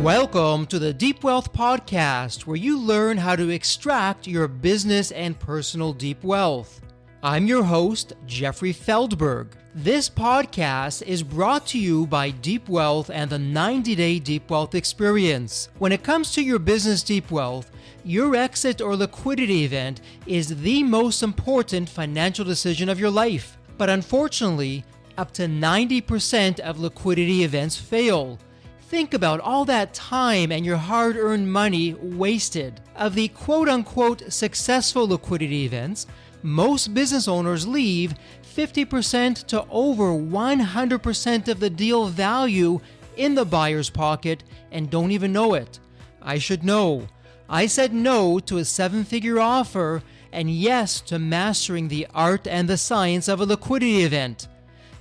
Welcome to the Deep Wealth Podcast, where you learn how to extract your business and personal deep wealth. I'm your host, Jeffrey Feldberg. This podcast is brought to you by Deep Wealth and the 90-Day Deep Wealth Experience. When it comes to your business deep wealth, your exit or liquidity event is the most important financial decision of your life. But unfortunately, up to 90% of liquidity events fail. Think about all that time and your hard-earned money wasted. Of the quote-unquote successful liquidity events, most business owners leave 50% to over 100% of the deal value in the buyer's pocket and don't even know it. I should know. I said no to a 7-figure offer and yes to mastering the art and the science of a liquidity event.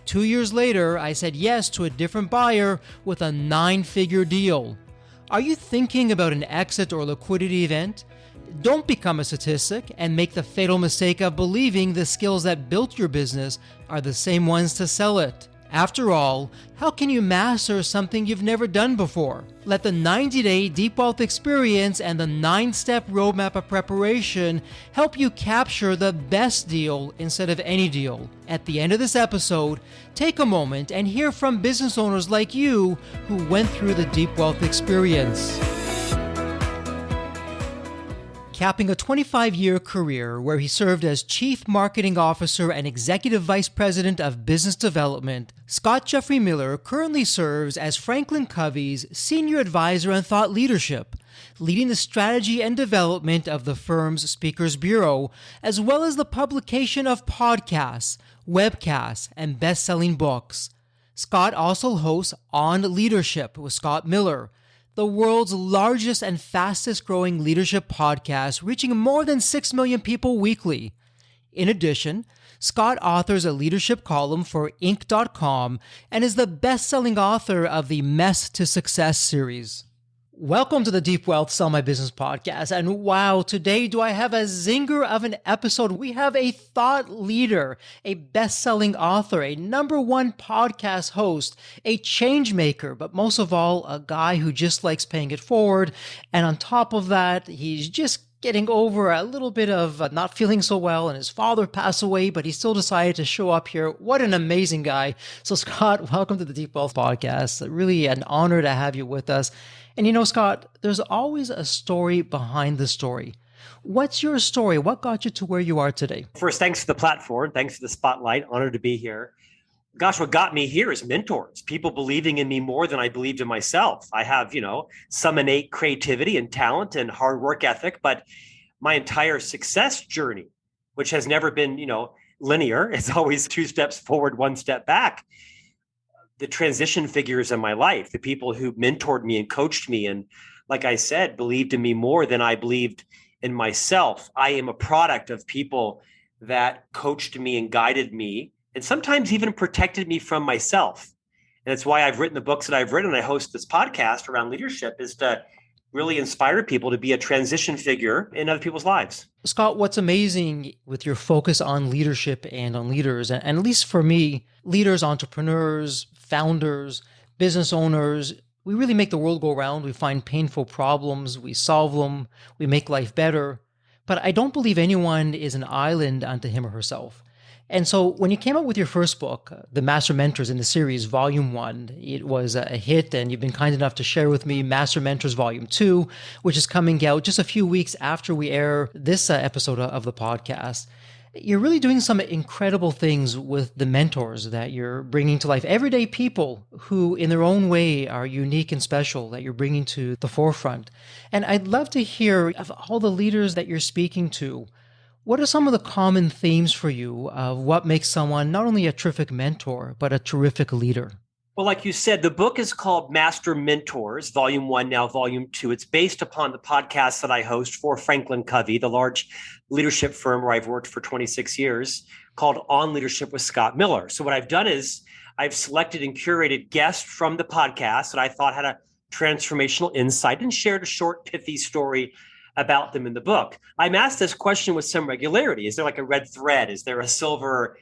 2 years later, I said yes to a different buyer with a 9-figure deal. Are you thinking about an exit or liquidity event? Don't become a statistic and make the fatal mistake of believing the skills that built your business are the same ones to sell it. After all, how can you master something you've never done before? Let the 90-Day Deep Wealth Experience and the 9-step roadmap of preparation help you capture the best deal instead of any deal. At the end of this episode, take a moment and hear from business owners like you who went through the Deep Wealth Experience. Capping a 25-year career where he served as Chief Marketing Officer and Executive Vice President of Business Development, Scott Jeffrey Miller currently serves as FranklinCovey's Senior Advisor on Thought Leadership, leading the strategy and development of the firm's Speakers Bureau, as well as the publication of podcasts, webcasts, and best-selling books. Scott also hosts On Leadership with Scott Miller, the world's largest and fastest growing leadership podcast, reaching more than 6 million people weekly. In addition, Scott authors a leadership column for Inc.com and is the best-selling author of the Mess to Success series. Welcome to the Deep Wealth Sell My Business podcast. And wow, today do I have a zinger of an episode. We have a thought leader, a best-selling author, a #1 podcast host, a change maker, but most of all, a guy who just likes paying it forward. And on top of that, he's just getting over a little bit of not feeling so well, and his father passed away, but he still decided to show up here. What an amazing guy. So Scott, welcome to the Deep Wealth Podcast. Really an honor to have you with us. And you know, Scott, there's always a story behind the story. What's your story? What got you to where you are today? First, thanks for the platform. Thanks for the spotlight. Honored to be here. Gosh, what got me here is mentors, people believing in me more than I believed in myself. I have, some innate creativity and talent and hard work ethic, but my entire success journey, which has never been, linear, it's always 2 steps forward, 1 step back. The transition figures in my life, the people who mentored me and coached me, and like I said, believed in me more than I believed in myself. I am a product of people that coached me and guided me, and sometimes even protected me from myself. And it's why I've written the books that I've written. I host this podcast around leadership, is to really inspire people to be a transition figure in other people's lives. Scott, what's amazing with your focus on leadership and on leaders, and at least for me, leaders, entrepreneurs, founders, business owners, we really make the world go round. We find painful problems, we solve them, we make life better. But I don't believe anyone is an island unto him or herself. And so when you came out with your first book, The Master Mentors in the series, Volume 1, it was a hit, and you've been kind enough to share with me Master Mentors Volume 2, which is coming out just a few weeks after we air this episode of the podcast. You're really doing some incredible things with the mentors that you're bringing to life. Everyday people who, in their own way, are unique and special that you're bringing to the forefront. And I'd love to hear of all the leaders that you're speaking to. What are some of the common themes for you of what makes someone not only a terrific mentor, but a terrific leader? Well, like you said, the book is called Master Mentors, Volume 1, now Volume 2. It's based upon the podcast that I host for FranklinCovey, the large leadership firm where I've worked for 26 years, called On Leadership with Scott Miller. So what I've done is I've selected and curated guests from the podcast that I thought had a transformational insight and shared a short, pithy story about them in the book. I'm asked this question with some regularity. Is there like a red thread? Is there a silver,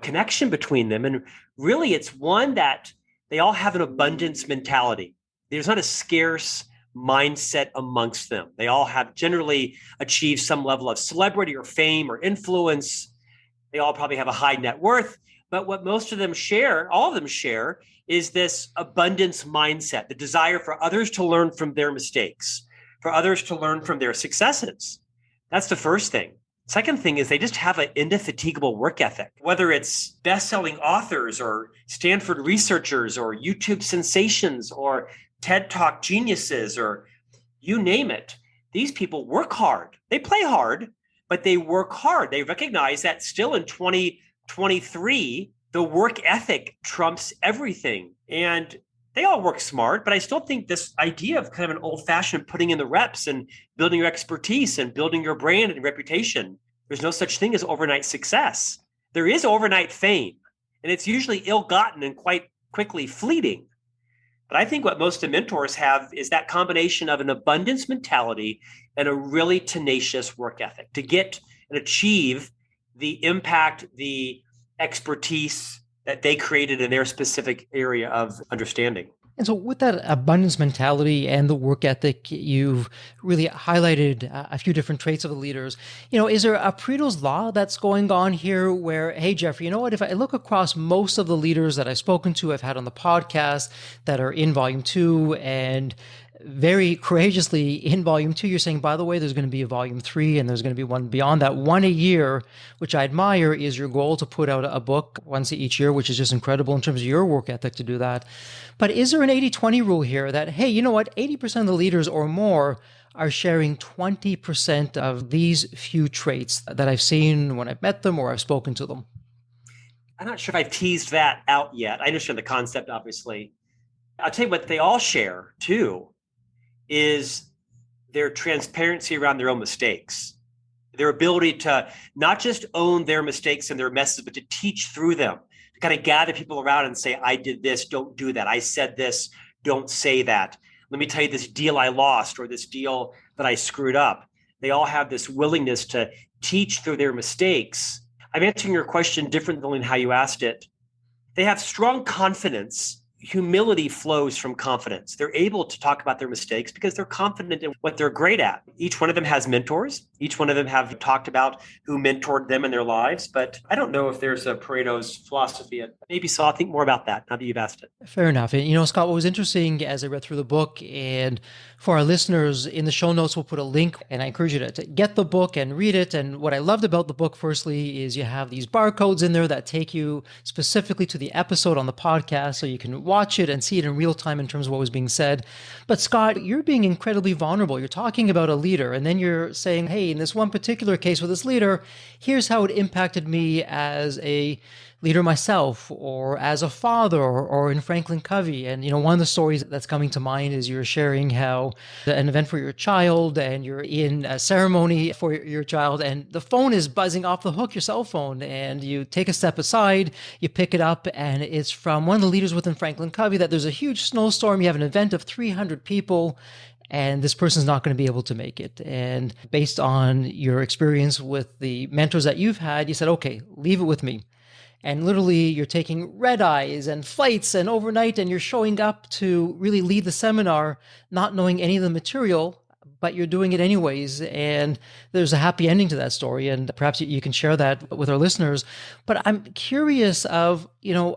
connection between them? And really, it's one that they all have an abundance mentality. There's not a scarce mindset amongst them. They all have generally achieved some level of celebrity or fame or influence. They all probably have a high net worth. But what most of them share, all of them share, is this abundance mindset, the desire for others to learn from their mistakes, for others to learn from their successes. That's the first thing. Second thing is they just have an indefatigable work ethic, whether it's best-selling authors or Stanford researchers or YouTube sensations or TED Talk geniuses or you name it. These people work hard. They play hard, but they work hard. They recognize that still in 2023, the work ethic trumps everything. And they all work smart, but I still think this idea of kind of an old-fashioned putting in the reps and building your expertise and building your brand and reputation, there's no such thing as overnight success. There is overnight fame, and it's usually ill-gotten and quite quickly fleeting. But I think what most of the mentors have is that combination of an abundance mentality and a really tenacious work ethic to get and achieve the impact, the expertise that they created in their specific area of understanding. And so with that abundance mentality and the work ethic, you've really highlighted a few different traits of the leaders. Is there a Pareto's law that's going on here where, hey, Jeffrey, you know what? If I look across most of the leaders that I've spoken to, I've had on the podcast that are in volume 2 and very courageously in volume 2, you're saying, by the way, there's going to be a volume 3 and there's going to be one beyond that. One a year, which I admire, is your goal to put out a book once each year, which is just incredible in terms of your work ethic to do that. But is there an 80-20 rule here that, hey, you know what, 80% of the leaders or more are sharing 20% of these few traits that I've seen when I've met them or I've spoken to them? I'm not sure if I've teased that out yet. I understand the concept, obviously. I'll tell you what they all share, too, is their transparency around their own mistakes, their ability to not just own their mistakes and their messes, but to teach through them, to kind of gather people around and say, I did this, don't do that. I said this, don't say that. Let me tell you this deal I lost or this deal that I screwed up. They all have this willingness to teach through their mistakes. I'm answering your question differently than how you asked it. They have strong confidence. Humility flows from confidence. They're able to talk about their mistakes because they're confident in what they're great at. Each one of them has mentors. Each one of them have talked about who mentored them in their lives. But I don't know if there's a Pareto's philosophy. Maybe so. I'll think more about that now that you've asked it. Fair enough. And Scott, what was interesting as I read through the book, and for our listeners, in the show notes, we'll put a link, and I encourage you to get the book and read it. And what I loved about the book, firstly, is you have these barcodes in there that take you specifically to the episode on the podcast so you can watch it and see it in real time in terms of what was being said. But Scott, you're being incredibly vulnerable. You're talking about a leader, and then you're saying, hey, in this one particular case with this leader, here's how it impacted me as a leader myself or as a father or in FranklinCovey. And, one of the stories that's coming to mind is you're sharing how an event for your child and you're in a ceremony for your child and the phone is buzzing off the hook, your cell phone, and you take a step aside, you pick it up, and it's from one of the leaders within FranklinCovey that there's a huge snowstorm. You have an event of 300 people and this person's not going to be able to make it. And based on your experience with the mentors that you've had, you said, okay, leave it with me. And literally you're taking red eyes and flights and overnight, and you're showing up to really lead the seminar, not knowing any of the material, but you're doing it anyways. And there's a happy ending to that story. And perhaps you can share that with our listeners. But I'm curious of,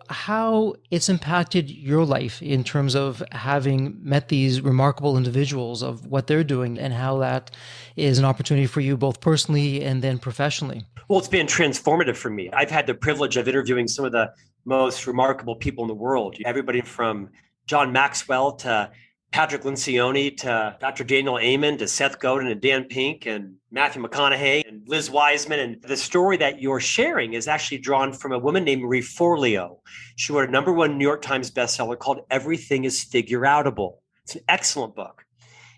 how it's impacted your life in terms of having met these remarkable individuals, of what they're doing and how that is an opportunity for you both personally and then professionally. Well, it's been transformative for me. I've had the privilege of interviewing some of the most remarkable people in the world. Everybody from John Maxwell to Patrick Lencioni to Dr. Daniel Amen to Seth Godin and Dan Pink and Matthew McConaughey and Liz Wiseman. And the story that you're sharing is actually drawn from a woman named Marie Forleo. She wrote a #1 New York Times bestseller called Everything is Figure-Outable. It's an excellent book.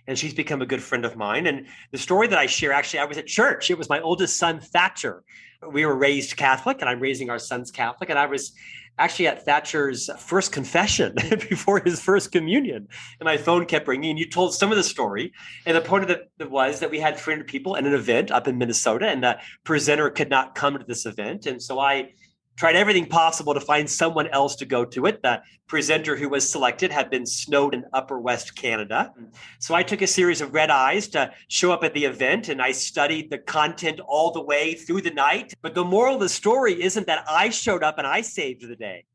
And she's become a good friend of mine. And the story that I share, actually, I was at church. It was my oldest son, Thatcher. We were raised Catholic, and I'm raising our sons Catholic. And I was actually at Thatcher's first confession before his first communion. And my phone kept ringing, and you told some of the story. And the point of it was that we had 300 people at an event up in Minnesota, and the presenter could not come to this event. And so I tried everything possible to find someone else to go to it. The presenter who was selected had been snowed in Upper West Canada. So I took a series of red eyes to show up at the event, and I studied the content all the way through the night. But the moral of the story isn't that I showed up and I saved the day.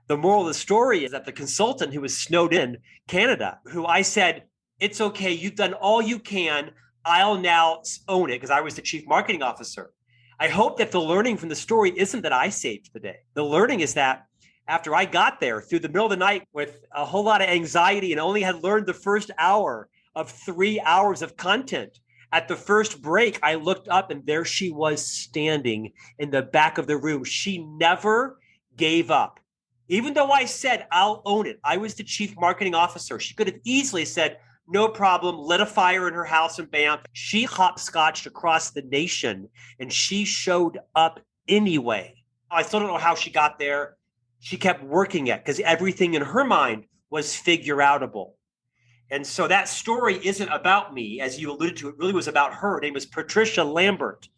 The moral of the story is that the consultant who was snowed in Canada, who I said, it's okay, you've done all you can. I'll now own it because I was the chief marketing officer. I hope that the learning from the story isn't that I saved the day. The learning is that after I got there through the middle of the night with a whole lot of anxiety and only had learned the first hour of 3 hours of content, at the first break, I looked up and there she was standing in the back of the room. She never gave up. Even though I said, I'll own it, I was the chief marketing officer. She could have easily said, no problem, lit a fire in her house in Banff. She hopscotched across the nation and she showed up anyway. I still don't know how she got there. She kept working it because everything in her mind was figure outable. And so that story isn't about me, as you alluded to. It really was about her. Her name was Patricia Lambert.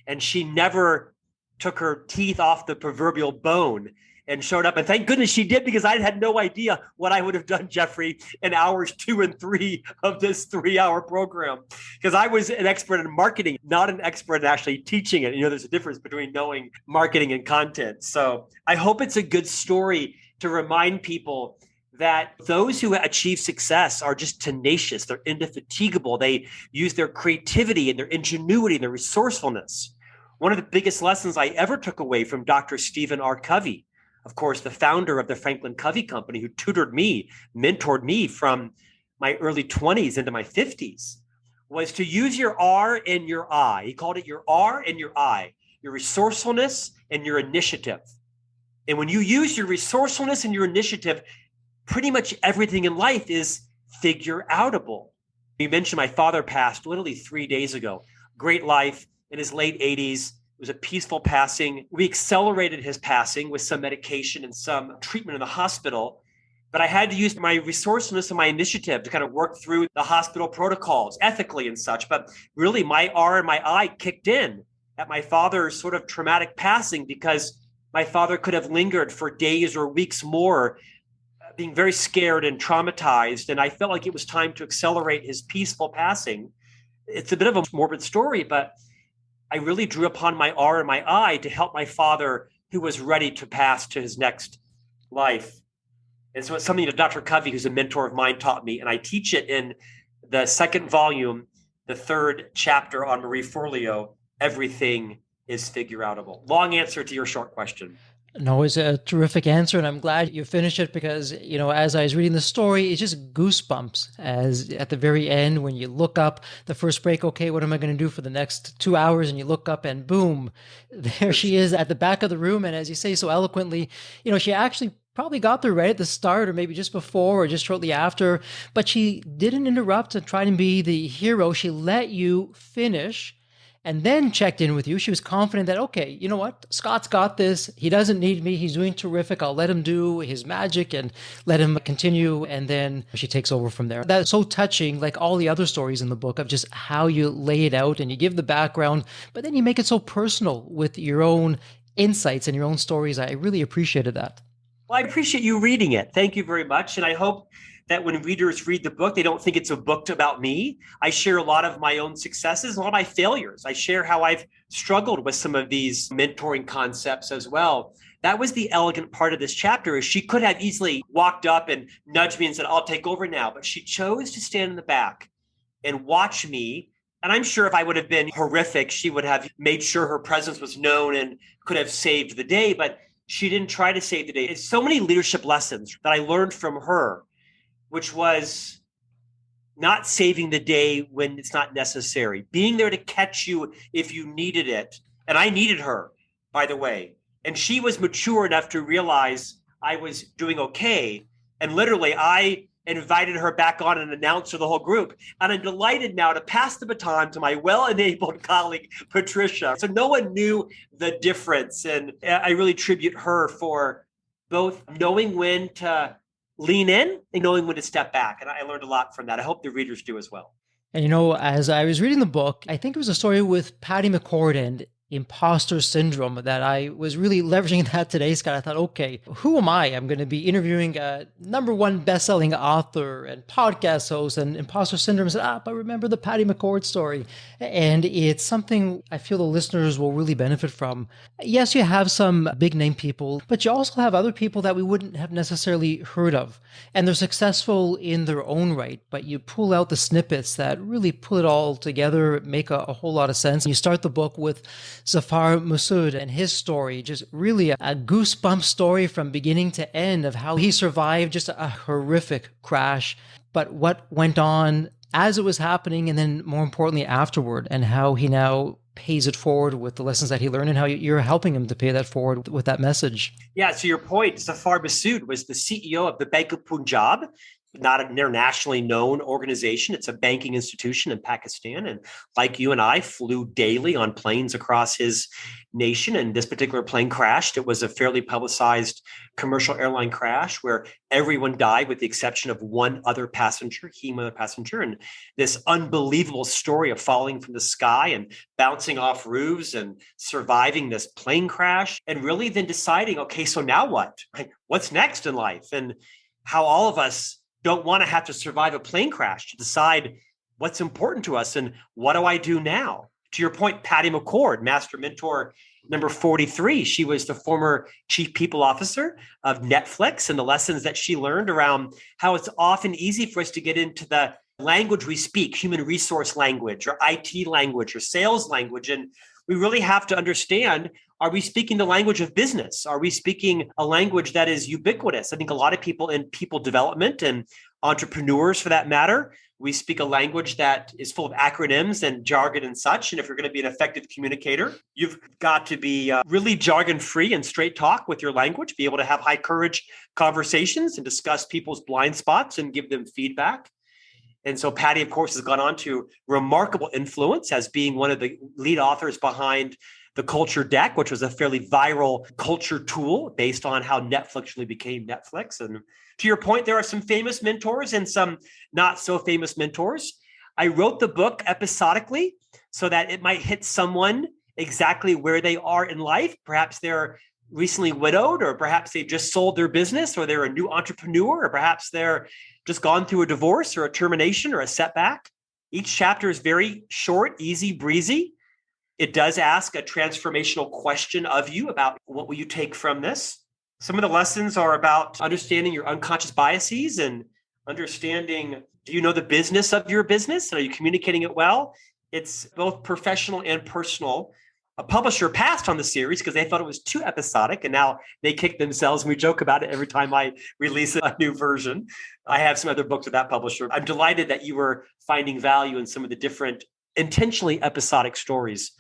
And she never took her teeth off the proverbial bone and showed up. And thank goodness she did, because I had no idea what I would have done, Jeffrey, in hours 2 and 3 of this 3-hour program. Because I was an expert in marketing, not an expert in actually teaching it. You know, there's a difference between knowing marketing and content. So I hope it's a good story to remind people that those who achieve success are just tenacious. They're indefatigable. They use their creativity and their ingenuity and their resourcefulness. One of the biggest lessons I ever took away from Dr. Stephen R. Covey, of course, the founder of the FranklinCovey company, who tutored me, mentored me from my early 20s into my 50s, was to use your R and your I. He called it your R and your I, your resourcefulness and your initiative. And when you use your resourcefulness and your initiative, pretty much everything in life is figure outable. You mentioned my father passed literally 3 days ago. Great life in his late 80s. It was a peaceful passing. We accelerated his passing with some medication and some treatment in the hospital. But I had to use my resourcefulness and my initiative to kind of work through the hospital protocols ethically and such. But really, my R and my I kicked in at my father's sort of traumatic passing, because my father could have lingered for days or weeks more, being very scared and traumatized. And I felt like it was time to accelerate his peaceful passing. It's a bit of a morbid story, but I really drew upon my R and my I to help my father, who was ready to pass to his next life. And so it's something that Dr. Covey, who's a mentor of mine, taught me. And I teach it in the second volume, the third chapter on Marie Forleo, Everything is Figure Outable. Long answer to your short question. No, it's a terrific answer, and I'm glad you finished it, because, you know, as I was reading the story, it's just goosebumps as at the very end when you look up the first break, okay, what am I going to do for the next 2 hours? And you look up and boom, there she is at the back of the room. And as you say so eloquently, you know, she actually probably got there right at the start, or maybe just before or just shortly after, but she didn't interrupt and try to be the hero. She let you finish and then checked in with you. She was confident that, okay, you know what? Scott's got this. He doesn't need me. He's doing terrific. I'll let him do his magic and let him continue. And then she takes over from there. That's so touching, like all the other stories in the book, of just how you lay it out and you give the background, but then you make it so personal with your own insights and your own stories. I really appreciated that. Well, I appreciate you reading it. Thank you very much. And I hope that when readers read the book, they don't think it's a book about me. I share a lot of my own successes, a lot of my failures. I share how I've struggled with some of these mentoring concepts as well. That was the elegant part of this chapter, is she could have easily walked up and nudged me and said, I'll take over now. But she chose to stand in the back and watch me. And I'm sure if I would have been horrific, she would have made sure her presence was known and could have saved the day. But she didn't try to save the day. It's so many leadership lessons that I learned from her, which was not saving the day when it's not necessary, being there to catch you if you needed it. And I needed her, by the way. And she was mature enough to realize I was doing okay. And literally, I invited her back on and announced to the whole group. And I'm delighted now to pass the baton to my well-enabled colleague, Patricia. So no one knew the difference. And I really tribute her for both knowing when to lean in and knowing when to step back. And I learned a lot from that. I hope the readers do as well. And, you know, as I was reading the book, I think it was a story with Patty McCord, and imposter syndrome that I was really leveraging that today, Scott. I thought, okay, who am I? I'm going to be interviewing a #1 best-selling author and podcast host, and imposter syndrome said, but remember the Patty McCord story. And it's something I feel the listeners will really benefit from. Yes, you have some big name people, but you also have other people that we wouldn't have necessarily heard of. And they're successful in their own right, but you pull out the snippets that really pull it all together, make a whole lot of sense. You start the book with Zafar Masood and his story, just really a goosebump story from beginning to end of how he survived just a horrific crash, but what went on as it was happening, and then more importantly afterward, and how he now pays it forward with the lessons that he learned, and how you're helping him to pay that forward with that message. Yeah, to your point, Zafar Masood was the CEO of the Bank of Punjab, not an internationally known organization. It's a banking institution in Pakistan. And like you and I, flew daily on planes across his nation. And this particular plane crashed. It was a fairly publicized commercial airline crash where everyone died with the exception of one other passenger, and this unbelievable story of falling from the sky and bouncing off roofs and surviving this plane crash, and really then deciding, okay, so now what? What's next in life? And how all of us don't want to have to survive a plane crash to decide what's important to us and what do I do now? To your point, Patty McCord, Master Mentor number 43, she was the former chief people officer of Netflix, and the lessons that she learned around how it's often easy for us to get into the language we speak, human resource language or IT language or sales language. And we really have to understand, are we speaking the language of business? Are we speaking a language that is ubiquitous? I think a lot of people in people development and entrepreneurs for that matter, we speak a language that is full of acronyms and jargon and such. And if you're going to be an effective communicator, you've got to be really jargon-free and straight talk with your language, be able to have high courage conversations and discuss people's blind spots and give them feedback. And so Patty, of course, has gone on to remarkable influence as being one of the lead authors behind the Culture Deck, which was a fairly viral culture tool based on how Netflix really became Netflix. And to your point, there are some famous mentors and some not so famous mentors. I wrote the book episodically so that it might hit someone exactly where they are in life. Perhaps they're recently widowed, or perhaps they just sold their business, or they're a new entrepreneur, or perhaps they're just gone through a divorce or a termination or a setback. Each chapter is very short, easy, breezy. It does ask a transformational question of you about what will you take from this. Some of the lessons are about understanding your unconscious biases and understanding, do you know the business of your business? And are you communicating it well? It's both professional and personal. A publisher passed on the series because they thought it was too episodic, and now they kick themselves. And we joke about it every time I release a new version. I have some other books with that publisher. I'm delighted that you were finding value in some of the different intentionally episodic stories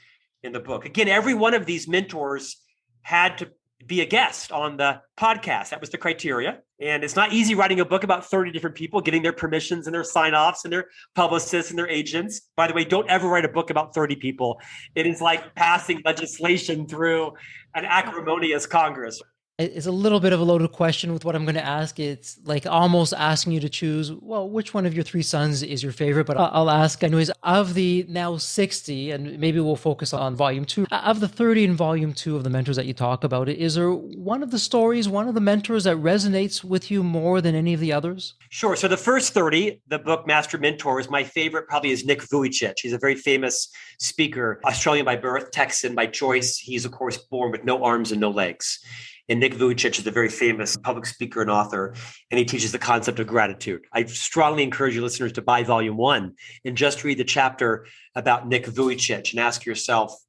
in the book. Again, every one of these mentors had to be a guest on the podcast. That was the criteria. And it's not easy writing a book about 30 different people, getting their permissions and their sign-offs and their publicists and their agents. By the way, don't ever write a book about 30 people. It is like passing legislation through an acrimonious Congress. It's a little bit of a loaded question with what I'm going to ask. It's like almost asking you to choose, well, which one of your 3 sons is your favorite? But I'll ask, anyways, of the now 60, and maybe we'll focus on volume 2, of the 30 in volume 2 of the mentors that you talk about, is there one of the stories, one of the mentors that resonates with you more than any of the others? Sure. So the first 30, the book Master Mentors, my favorite probably is Nick Vujicic. He's a very famous speaker, Australian by birth, Texan by choice. He's, of course, born with no arms and no legs. And Nick Vujicic is a very famous public speaker and author, and he teaches the concept of gratitude. I strongly encourage you listeners to buy volume 1 and just read the chapter about Nick Vujicic and ask yourself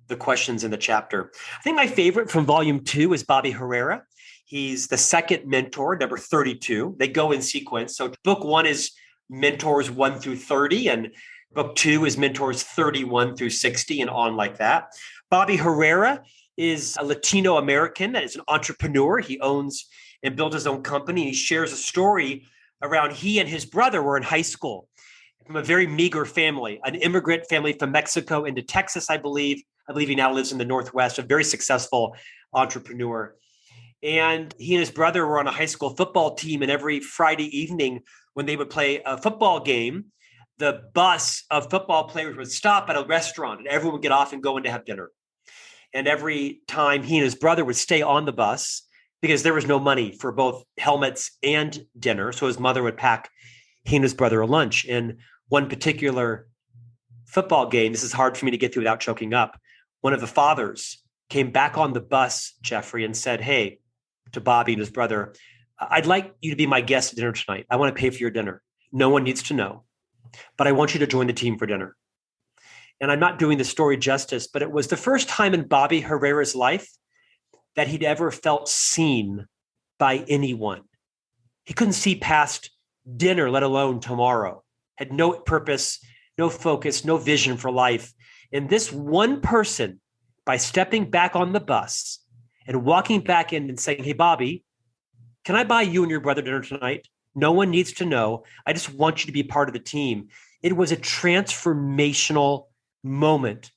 the questions in the chapter. I think my favorite from volume 2 is Bobby Herrera. He's the second mentor, number 32. They go in sequence. So book 1 is mentors 1 through 30, and book 2 is mentors 31 through 60, and on like that. Bobby Herrera is a Latino American that is an entrepreneur. He owns and built his own company. He shares a story around he and his brother were in high school from a very meager family, an immigrant family from Mexico into Texas, I believe. I believe he now lives in the Northwest, a very successful entrepreneur. And he and his brother were on a high school football team. And every Friday evening when they would play a football game, the bus of football players would stop at a restaurant and everyone would get off and go in to have dinner. And every time he and his brother would stay on the bus because there was no money for both helmets and dinner. So his mother would pack he and his brother a lunch. In one particular football game, this is hard for me to get through without choking up, one of the fathers came back on the bus, Jeffrey, and said, hey, to Bobby and his brother, I'd like you to be my guest at dinner tonight. I want to pay for your dinner. No one needs to know, but I want you to join the team for dinner. And I'm not doing the story justice, but it was the first time in Bobby Herrera's life that he'd ever felt seen by anyone. He couldn't see past dinner, let alone tomorrow. Had no purpose, no focus, no vision for life. And this one person, by stepping back on the bus and walking back in and saying, hey, Bobby, can I buy you and your brother dinner tonight? No one needs to know. I just want you to be part of the team. It was a transformational moment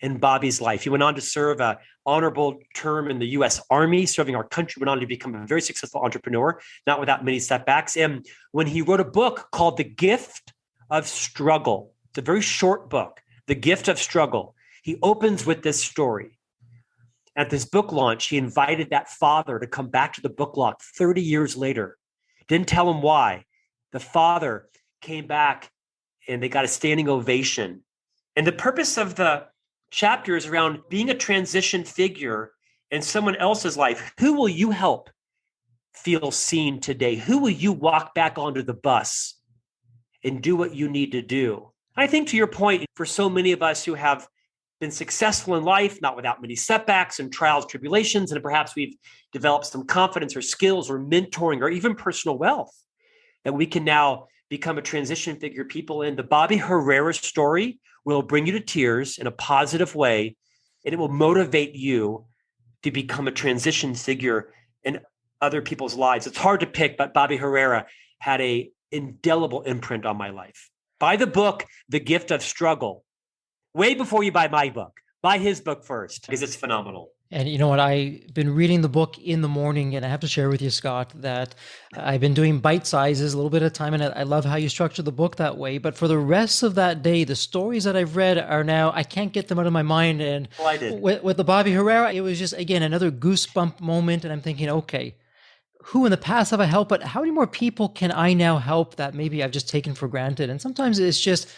in Bobby's life. He went on to serve an honorable term in the U.S. Army, serving our country, went on to become a very successful entrepreneur, not without many setbacks. And when he wrote a book called The Gift of Struggle, it's a very short book, The Gift of Struggle, he opens with this story. At this book launch, he invited that father to come back to the book launch 30 years later. Didn't tell him why. The father came back and they got a standing ovation. And the purpose of the chapter is around being a transition figure in someone else's life. Who will you help feel seen today? Who will you walk back onto the bus and do what you need to do? I think to your point, for so many of us who have been successful in life, not without many setbacks and trials, tribulations, and perhaps we've developed some confidence or skills or mentoring or even personal wealth, that we can now become a transition figure. People in the Bobby Herrera story will bring you to tears in a positive way, and it will motivate you to become a transition figure in other people's lives. It's hard to pick, but Bobby Herrera had an indelible imprint on my life. Buy the book, The Gift of Struggle. Way before you buy my book, buy his book first because it's phenomenal. And you know what? I've been reading the book in the morning, and I have to share with you, Scott, that I've been doing bite sizes, a little bit at a time, and I love how you structure the book that way. But for the rest of that day, the stories that I've read are now, I can't get them out of my mind. And I did. With the Bobby Herrera, it was just, again, another goosebump moment. And I'm thinking, okay, who in the past have I helped, but how many more people can I now help that maybe I've just taken for granted? And sometimes it's just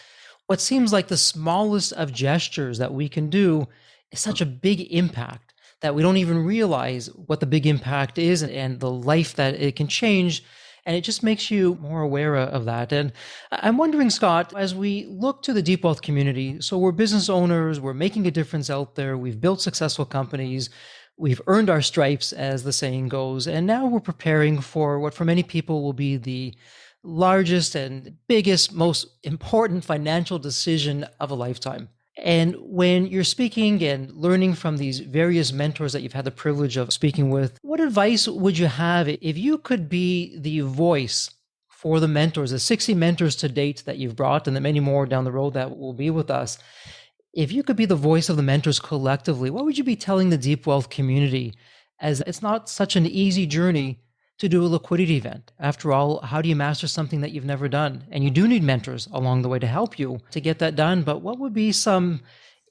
what seems like the smallest of gestures that we can do is such a big impact that we don't even realize what the big impact is and the life that it can change. And it just makes you more aware of that. And I'm wondering, Scott, as we look to the Deep Wealth community, so we're business owners, we're making a difference out there, we've built successful companies, we've earned our stripes, as the saying goes, and now we're preparing for what for many people will be the largest and biggest, most important financial decision of a lifetime. And when you're speaking and learning from these various mentors that you've had the privilege of speaking with, what advice would you have if you could be the voice for the mentors, the 60 mentors to date that you've brought and the many more down the road that will be with us? If you could be the voice of the mentors collectively, what would you be telling the Deep Wealth community, as it's not such an easy journey to do a liquidity event? After all, how do you master something that you've never done? And you do need mentors along the way to help you to get that done. But what would be some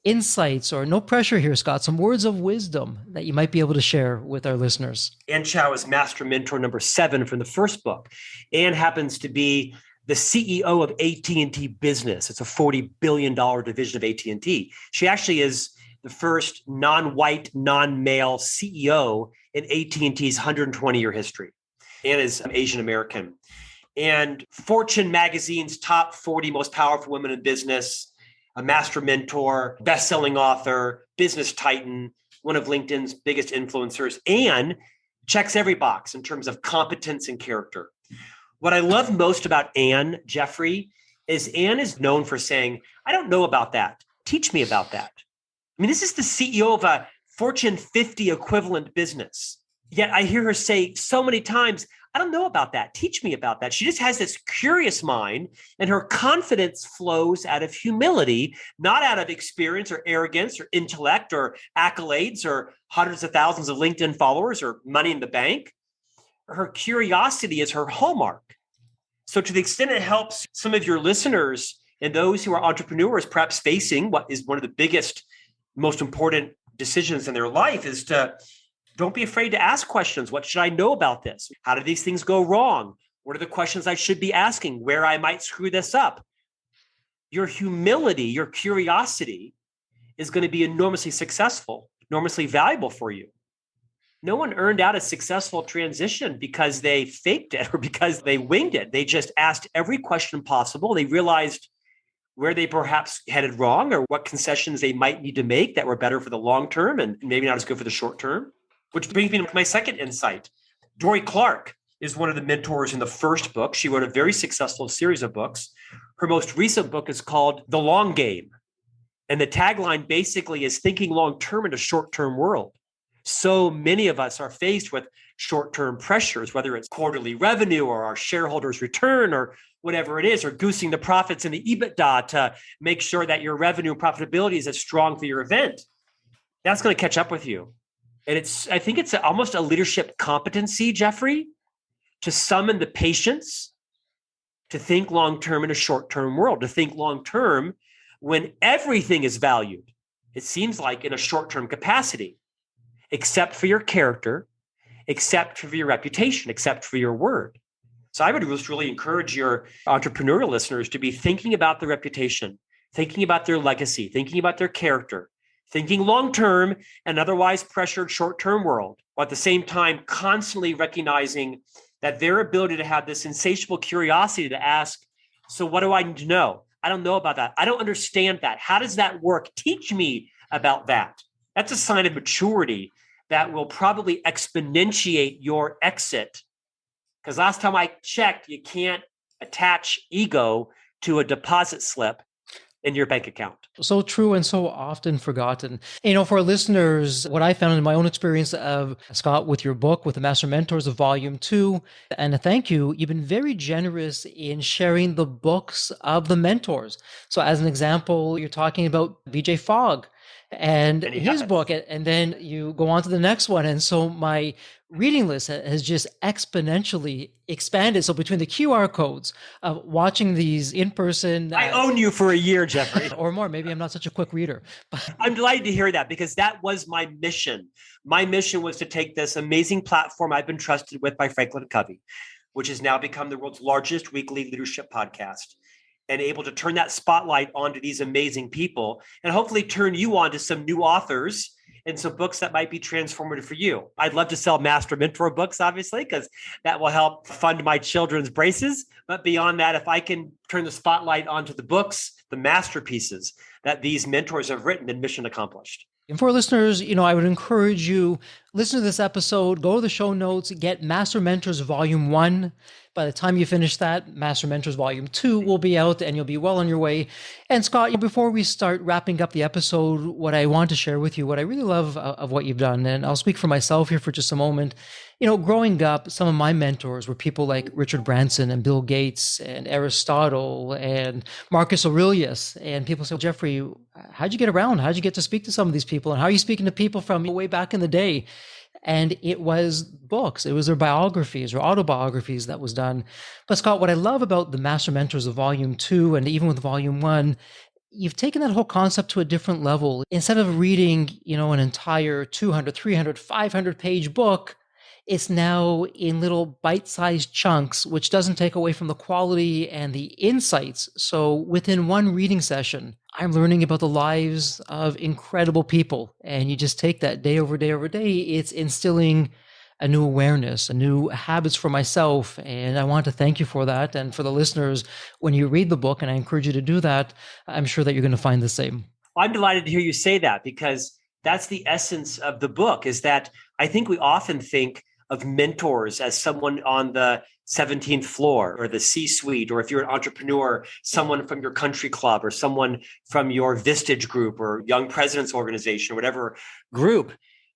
insights, or no pressure here, Scott, some words of wisdom that you might be able to share with our listeners? Ann Chow is master mentor number 7 from the first book. Ann happens to be the CEO of AT&T Business. It's a $40 billion division of AT&T. She actually is the first non-white, non-male CEO in AT&T's 120-year history. Ann is Asian American. And Fortune magazine's top 40 most powerful women in business, a master mentor, best-selling author, business titan, one of LinkedIn's biggest influencers. Ann checks every box in terms of competence and character. What I love most about Ann, Jeffrey, is Ann is known for saying, I don't know about that. Teach me about that. I mean, this is the CEO of a Fortune 50 equivalent business. Yet I hear her say so many times, I don't know about that. Teach me about that. She just has this curious mind, and her confidence flows out of humility, not out of experience or arrogance or intellect or accolades or hundreds of thousands of LinkedIn followers or money in the bank. Her curiosity is her hallmark. So to the extent it helps some of your listeners and those who are entrepreneurs perhaps facing what is one of the biggest, most important decisions in their life is to don't be afraid to ask questions. What should I know about this? How do these things go wrong? What are the questions I should be asking? Where I might screw this up? Your humility, your curiosity is going to be enormously successful, enormously valuable for you. No one earned out a successful transition because they faked it or because they winged it. They just asked every question possible. They realized where they perhaps headed wrong or what concessions they might need to make that were better for the long term and maybe not as good for the short term. Which brings me to my second insight. Dory Clark is one of the mentors in the first book. She wrote a very successful series of books. Her most recent book is called The Long Game. And the tagline basically is thinking long-term in a short-term world. So many of us are faced with short-term pressures, whether it's quarterly revenue or our shareholders' return or whatever it is, or goosing the profits in the EBITDA to make sure that your revenue and profitability is as strong for your event. That's going to catch up with you. And I think it's almost a leadership competency, Jeffrey, to summon the patience to think long-term in a short-term world, to think long-term when everything is valued, it seems like in a short-term capacity, except for your character, except for your reputation, except for your word. So I would just really encourage your entrepreneurial listeners to be thinking about their reputation, thinking about their legacy, thinking about their character, thinking long-term and otherwise pressured short-term world, while at the same time constantly recognizing that their ability to have this insatiable curiosity to ask, so what do I need to know? I don't know about that. I don't understand that. How does that work? Teach me about that. That's a sign of maturity that will probably exponentiate your exit. Because last time I checked, you can't attach ego to a deposit slip in your bank account. So true and so often forgotten. For our listeners, what I found in my own experience of Scott with your book, with the Master Mentors of Volume 2, and thank you, you've been very generous in sharing the books of the mentors. So as an example, you're talking about BJ Fogg and his book, and then you go on to the next one. And so my reading list has just exponentially expanded. So between the QR codes of watching these in person, I own you for a year, Jeffrey, or more. Maybe I'm not such a quick reader. I'm delighted to hear that because that was my mission. My mission was to take this amazing platform I've been trusted with by FranklinCovey, which has now become the world's largest weekly leadership podcast, and able to turn that spotlight onto these amazing people and hopefully turn you on to some new authors and some books that might be transformative for you. I'd love to sell Master Mentor books, obviously, because that will help fund my children's braces. But beyond that, if I can turn the spotlight onto the books, the masterpieces that these mentors have written, then mission accomplished. And for listeners, I would encourage you, listen to this episode, go to the show notes, get Master Mentors Volume 1. By the time you finish that, Master Mentors Volume 2 will be out and you'll be well on your way. And Scott, before we start wrapping up the episode, what I want to share with you, what I really love of what you've done, and I'll speak for myself here for just a moment. Growing up, some of my mentors were people like Richard Branson and Bill Gates and Aristotle and Marcus Aurelius. And people say, well, Jeffrey, how'd you get around? How'd you get to speak to some of these people? And how are you speaking to people from way back in the day? And it was books. It was their biographies or autobiographies that was done. But Scott, what I love about the Master Mentors of Volume 2 and even with Volume 1, you've taken that whole concept to a different level. Instead of reading, an entire 200, 300, 500-page book, it's now in little bite-sized chunks, which doesn't take away from the quality and the insights. So within one reading session, I'm learning about the lives of incredible people. And you just take that day over day over day. It's instilling a new awareness, a new habits for myself. And I want to thank you for that. And for the listeners, when you read the book, and I encourage you to do that, I'm sure that you're going to find the same. I'm delighted to hear you say that because that's the essence of the book, is that I think we often think of mentors as someone on the 17th floor or the C-suite, or if you're an entrepreneur, someone from your country club or someone from your Vistage group or Young Presidents Organization, or whatever group.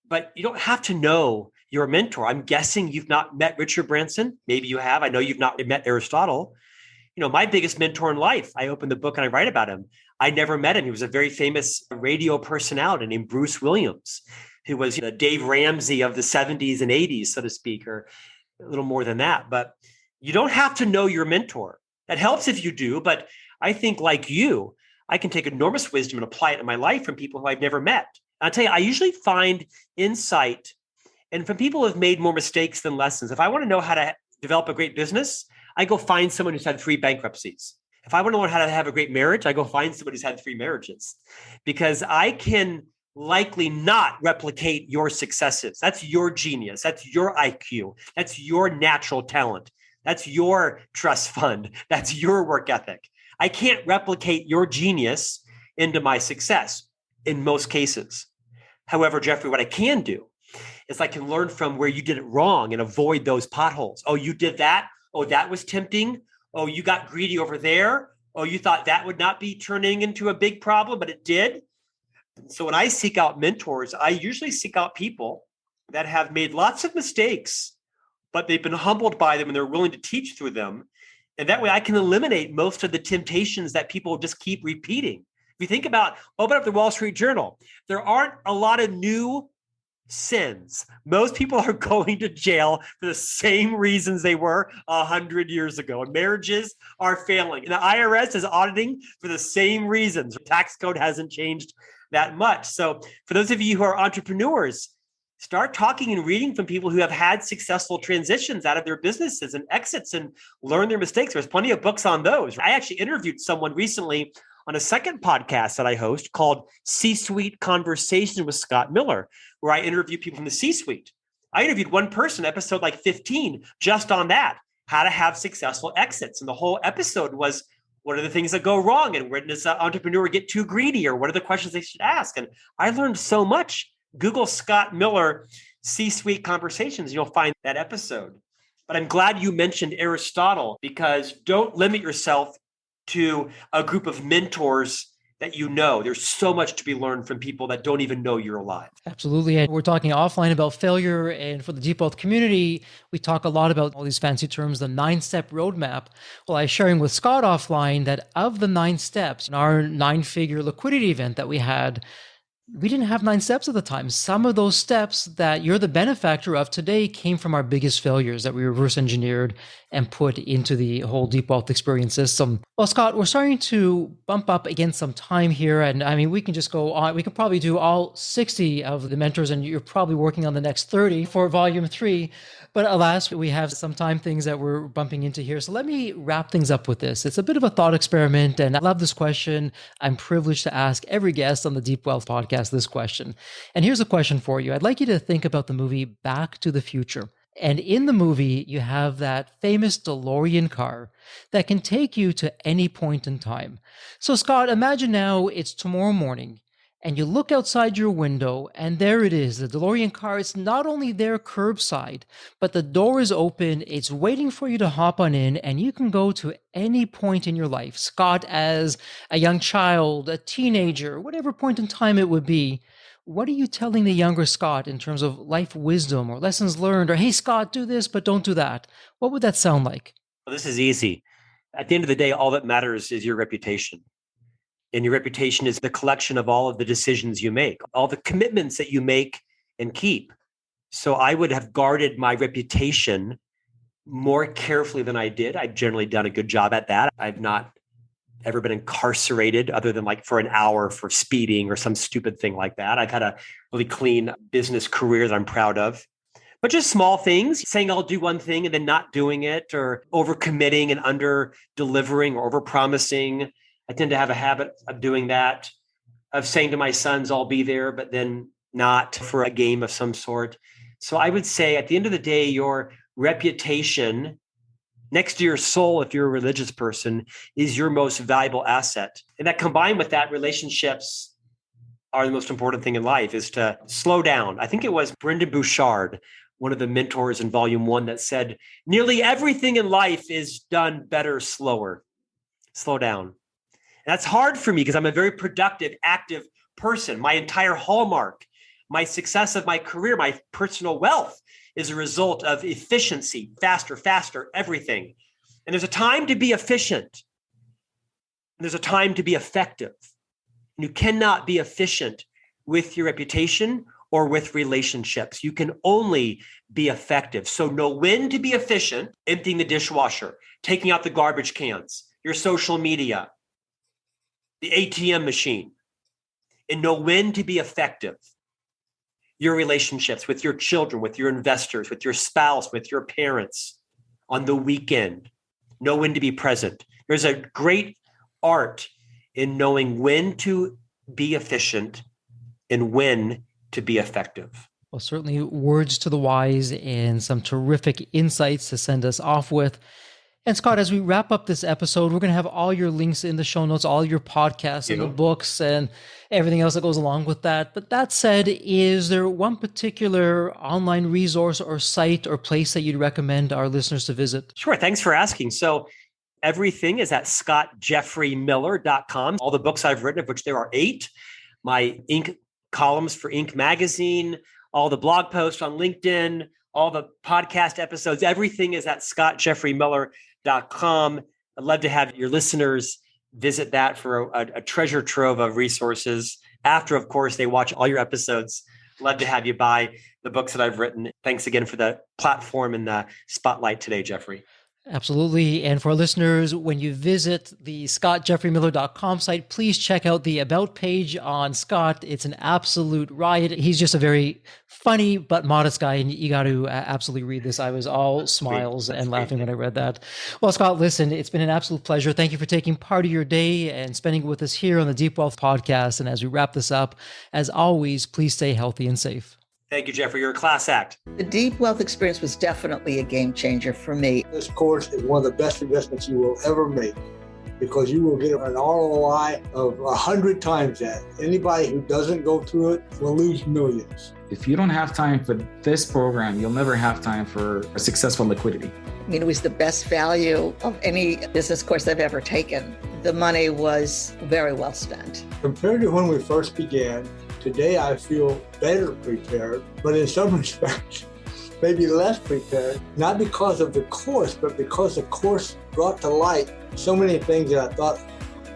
But you don't have to know your mentor. I'm guessing you've not met Richard Branson. Maybe you have. I know you've not met Aristotle. My biggest mentor in life, I open the book and I write about him. I never met him. He was a very famous radio personality named Bruce Williams, who was the Dave Ramsey of the 70s and 80s, so to speak, or a little more than that. But you don't have to know your mentor. That helps if you do. But I think like you, I can take enormous wisdom and apply it in my life from people who I've never met. I'll tell you, I usually find insight and from people who have made more mistakes than lessons. If I want to know how to develop a great business, I go find someone who's had 3 bankruptcies. If I want to learn how to have a great marriage, I go find someone who's had 3 marriages, because I can likely not replicate your successes. That's your genius. That's your IQ. That's your natural talent. That's your trust fund. That's your work ethic. I can't replicate your genius into my success in most cases. However, Jeffrey, what I can do is I can learn from where you did it wrong and avoid those potholes. Oh, you did that? Oh, that was tempting. Oh, you got greedy over there. Oh, you thought that would not be turning into a big problem, but it did. So when I seek out mentors, I usually seek out people that have made lots of mistakes, but they've been humbled by them and they're willing to teach through them. And that way I can eliminate most of the temptations that people just keep repeating. If you think about, open up the Wall Street Journal, there aren't a lot of new sins. Most people are going to jail for the same reasons they were 100 years ago. And marriages are failing. And the IRS is auditing for the same reasons. The tax code hasn't changed that much. So for those of you who are entrepreneurs, start talking and reading from people who have had successful transitions out of their businesses and exits and learn their mistakes. There's plenty of books on those. I actually interviewed someone recently on a second podcast that I host called C-Suite Conversation with Scott Miller, where I interview people from the C-suite. I interviewed one person, episode like 15, just on that, how to have successful exits. And the whole episode was, what are the things that go wrong? And when does an entrepreneur get too greedy? Or what are the questions they should ask? And I learned so much. Google Scott Miller C-Suite Conversations, you'll find that episode. But I'm glad you mentioned Aristotle, because don't limit yourself to a group of mentors that you know. There's so much to be learned from people that don't even know you're alive. Absolutely. And we're talking offline about failure. And for the Deep Wealth community, we talk a lot about all these fancy terms, the 9-step roadmap. Well, I was sharing with Scott offline that of the 9 steps in our 9-figure liquidity event that we had, we didn't have 9 steps at the time. Some of those steps that you're the benefactor of today came from our biggest failures that we reverse engineered and put into the whole Deep Wealth experience system. Well, Scott, we're starting to bump up against some time here. And I mean, we can just go on. We can probably do all 60 of the mentors, and you're probably working on the next 30 for volume 3. But alas, we have some time things that we're bumping into here. So let me wrap things up with this. It's a bit of a thought experiment, and I love this question. I'm privileged to ask every guest on the Deep Wealth podcast this question. And here's a question for you. I'd like you to think about the movie Back to the Future. And in the movie, you have that famous DeLorean car that can take you to any point in time. So Scott, imagine now it's tomorrow morning, and you look outside your window, and there it is, the DeLorean car. It's not only there curbside, but the door is open. It's waiting for you to hop on in, and you can go to any point in your life. Scott, as a young child, a teenager, whatever point in time it would be, what are you telling the younger Scott in terms of life wisdom or lessons learned? Or, hey, Scott, do this, but don't do that. What would that sound like? Well, this is easy. At the end of the day, all that matters is your reputation. And your reputation is the collection of all of the decisions you make, all the commitments that you make and keep. So I would have guarded my reputation more carefully than I did. I've generally done a good job at that. I've not ever been incarcerated other than like for an hour for speeding or some stupid thing like that. I've had a really clean business career that I'm proud of. But just small things, saying I'll do one thing and then not doing it, or overcommitting and under delivering or over promising. I tend to have a habit of doing that, of saying to my sons, I'll be there, but then not for a game of some sort. So I would say at the end of the day, your reputation next to your soul, if you're a religious person, is your most valuable asset. And that combined with that, relationships are the most important thing in life, is to slow down. I think it was Brendan Bouchard, one of the mentors in volume 1, that said, nearly everything in life is done better, slower. Slow down. And that's hard for me because I'm a very productive, active person. My entire hallmark, my success of my career, my personal wealth is a result of efficiency, faster, everything. And there's a time to be efficient. And there's a time to be effective. And you cannot be efficient with your reputation or with relationships. You can only be effective. So know when to be efficient, emptying the dishwasher, taking out the garbage cans, your social media, the ATM machine. and know when to be effective. Your relationships with your children, with your investors, with your spouse, with your parents on the weekend. Know when to be present. There's a great art in knowing when to be efficient and when to be effective. Well, certainly words to the wise and some terrific insights to send us off with. And Scott, as we wrap up this episode, we're going to have all your links in the show notes, all your podcasts and the books and everything else that goes along with that. But that said, is there one particular online resource or site or place that you'd recommend our listeners to visit? Sure. Thanks for asking. So everything is at scottjeffreymiller.com. All the books I've written, of which there are 8, my Inc. columns for Inc. magazine, all the blog posts on LinkedIn, all the podcast episodes, everything is at scottjeffreymiller.com. I'd love to have your listeners visit that for a treasure trove of resources. After, of course, they watch all your episodes. Love to have you buy the books that I've written. Thanks again for the platform and the spotlight today, Jeffrey. Absolutely. And for our listeners, when you visit the scottjeffreymiller.com site, please check out the About page on Scott. It's an absolute riot. He's just a very funny but modest guy, and you got to absolutely read this. I was all smiles and laughing when I read that. Well, Scott, listen, it's been an absolute pleasure. Thank you for taking part of your day and spending it with us here on the Deep Wealth Podcast. And as we wrap this up, as always, please stay healthy and safe. Thank you, Jeffrey. You're a class act. The Deep Wealth experience was definitely a game changer for me. This course is one of the best investments you will ever make because you will get an ROI of 100 times that. Anybody who doesn't go through it will lose millions. If you don't have time for this program, you'll never have time for a successful liquidity. I mean, it was the best value of any business course I've ever taken. The money was very well spent. Compared to when we first began, today I feel better prepared, but in some respects, maybe less prepared, not because of the course, but because the course brought to light so many things that I thought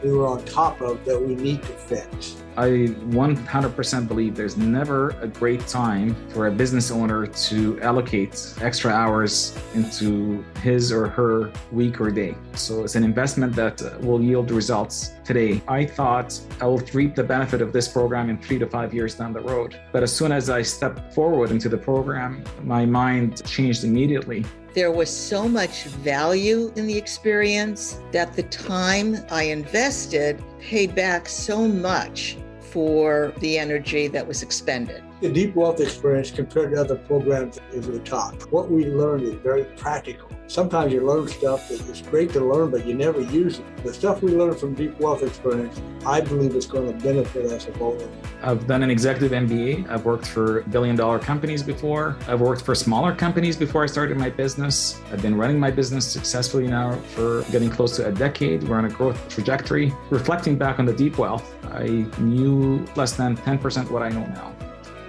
we were on top of that we need to fix. I 100% believe there's never a great time for a business owner to allocate extra hours into his or her week or day. So it's an investment that will yield results today. I thought I will reap the benefit of this program in 3 to 5 years down the road. But as soon as I stepped forward into the program, my mind changed immediately. There was so much value in the experience that the time I invested paid back so much for the energy that was expended. The Deep Wealth experience compared to other programs is the top. What we learned is very practical. Sometimes you learn stuff that is great to learn, but you never use it. The stuff we learned from Deep Wealth experience, I believe is going to benefit us both. I've done an executive MBA. I've worked for billion-dollar companies before. I've worked for smaller companies before I started my business. I've been running my business successfully now for getting close to a decade. We're on a growth trajectory. Reflecting back on the Deep Wealth, I knew less than 10% what I know now.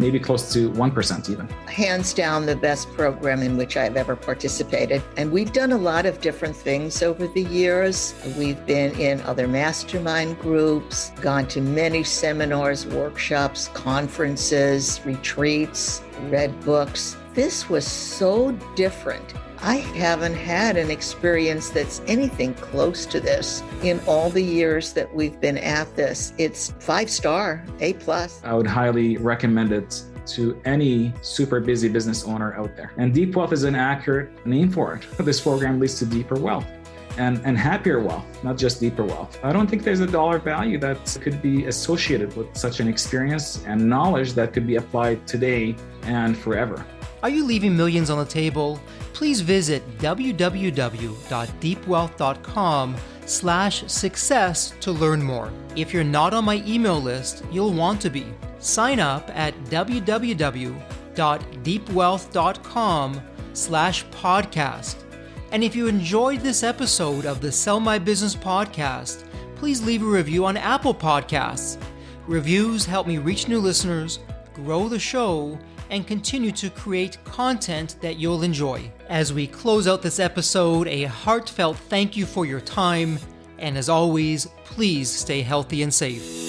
Maybe close to 1% even. Hands down, the best program in which I've ever participated. And we've done a lot of different things over the years. We've been in other mastermind groups, gone to many seminars, workshops, conferences, retreats, read books. This was so different. I haven't had an experience that's anything close to this in all the years that we've been at this. It's 5-star, A+. I would highly recommend it to any super busy business owner out there. And Deep Wealth is an accurate name for it. This program leads to deeper wealth and happier wealth, not just deeper wealth. I don't think there's a dollar value that could be associated with such an experience and knowledge that could be applied today and forever. Are you leaving millions on the table? Please visit www.deepwealth.com/success to learn more. If you're not on my email list, you'll want to be. Sign up at www.deepwealth.com/podcast. And if you enjoyed this episode of the Sell My Business podcast, please leave a review on Apple Podcasts. Reviews help me reach new listeners, grow the show, and continue to create content that you'll enjoy. As we close out this episode, a heartfelt thank you for your time, and as always, please stay healthy and safe.